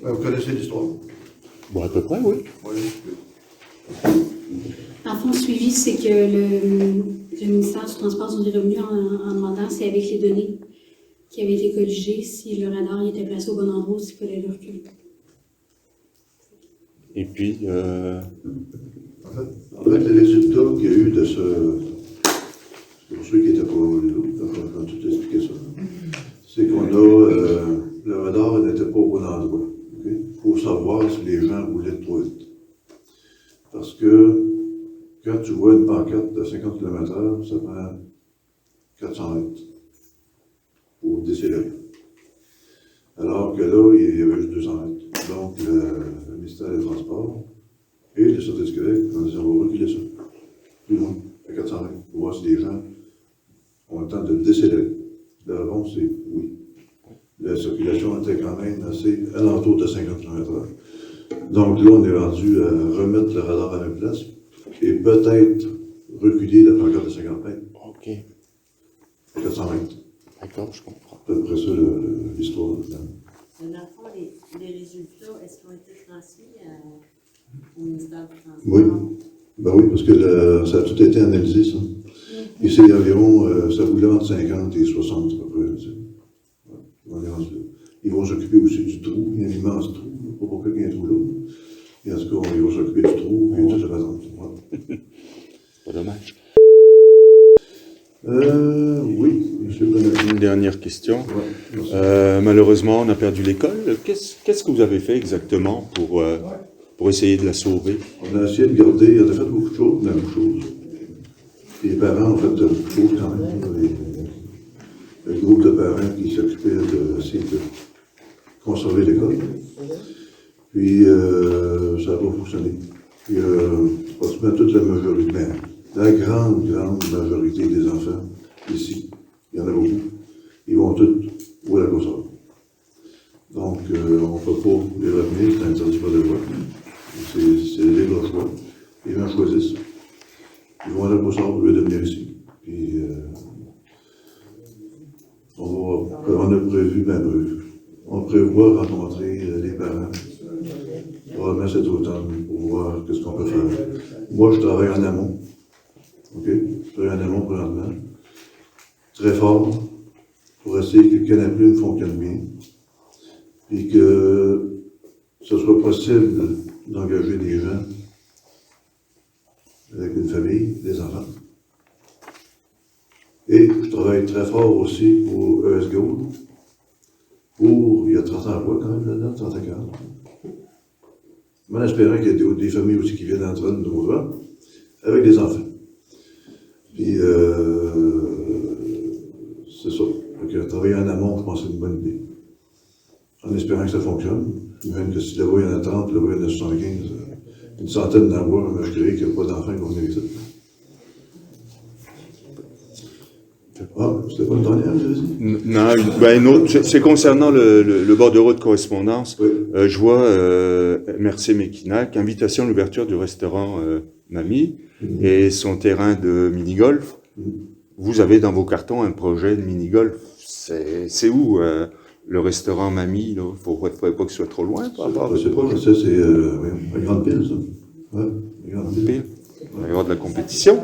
Vous connaissez l'histoire? Bon, à peu près, oui. Oui. En fond, le suivi, c'est que le ministère du Transport sont revenus en demandant si avec les données qui avaient été colligées, si le radar était placé au bon endroit ou s'il fallait le reculer. Et puis, En fait, les résultats qu'il y a eu de ce. Pour ceux qui n'étaient pas là, quand tu t'expliquais ça, c'est qu'on a. Le radar n'était pas au bon endroit. Okay? Pour savoir si les gens roulaient trop vite. Parce que quand tu vois une pancarte de 50 km/h, ça prend 400 mètres pour décélérer. Alors que là, il y avait juste 200 mètres. Donc, le ministère des Transports et le Sûreté du Québec, on a dit, on va reculer ça. Plus loin, à 400 mètres, pour voir si les gens ont le temps de décélérer. La réponse, c'est oui. La circulation était quand même assez alentour de 50 km/h. Donc là, on est rendu à remettre le radar à la place. et peut-être reculer la pancarte de 50 mètres OK. à 400 mètres. D'accord, je comprends. C'est à peu près ça l'histoire. Dans le fond, les résultats, est-ce qu'ils ont été transmis au ministère du Transport? Oui. Ben oui, parce que ça a tout été analysé, ça. Et c'est environ, ça roulait entre 50 et 60 à peu près. Tu sais. Ouais, on est rendu là. Ils vont s'occuper aussi du trou. Il y a un immense trou, pour pas qu'il y ait un trou là. Et en tout cas, ils vont s'occuper du trou et toute la patente. Ouais. C'est pas dommage. Oui, monsieur le président. Une dernière question. Ouais, merci. Malheureusement, on a perdu l'école. Qu'est-ce que vous avez fait exactement pour essayer de la sauver? On a essayé de garder, on a fait beaucoup de choses, mais beaucoup de choses. Les parents ont fait beaucoup de choses quand même. Le groupe de parents qui s'occupait d'essayer de conserver l'école. Puis, ça n'a pas fonctionné. Puis, pratiquement toute la majorité, mais la grande majorité des enfants ici, il y en a beaucoup, ils vont tous où la conserver. Donc, on ne peut pas les retenir, c'est interdit par la loi. C'est le libre choix. Les gens choisissent. Ils vont à la conserve au lieu de venir ici. Puis, on a prévu, on prévoit rencontrer les parents, probablement cet automne, pour voir qu'est-ce qu'on peut faire. Moi, je travaille en amont. OK? Je travaille en amont présentement. Très fort, pour essayer que le Canal Plume fonctionne bien. Puis que ce soit possible d'engager des gens avec une famille, des enfants. Et je travaille très fort aussi pour ESGO, il y a 30 emplois quand même là-dedans, 30 à 40. En espérant qu'il y a des familles aussi qui viennent entrer de nos droits, avec des enfants. Puis, c'est ça. Donc, travailler en amont, je pense que c'est une bonne idée. En espérant que ça fonctionne. Même que si là-bas il y en a 30, là-bas il y en a 75, une centaine d'emplois, je dirais qu'il n'y a pas d'enfants qui vont venir ici. Ah, c'était pas le dernier, vous avez dit? Non, ben, une autre, c'est concernant le bordereau de correspondance. Oui. Je vois Mercé Méquinac, invitation à l'ouverture du restaurant Mamie et son terrain de mini-golf. Vous avez dans vos cartons un projet de mini-golf. C'est où le restaurant Mamie? Il ne faudrait pas que ce soit trop loin par rapport à C'est pas, ça, c'est une grande pile, ça. Ouais, une grande pile. Il va y avoir de la compétition.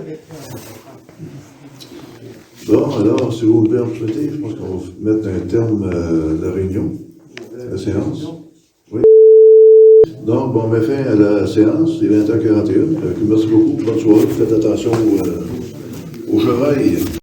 Bon, alors, si vous me permettez, je pense qu'on va mettre un terme à la réunion, à la séance. Oui. Donc, bon, on met fin à la séance, il est 20h41. Merci beaucoup, bonne soirée, faites attention aux chevreuils.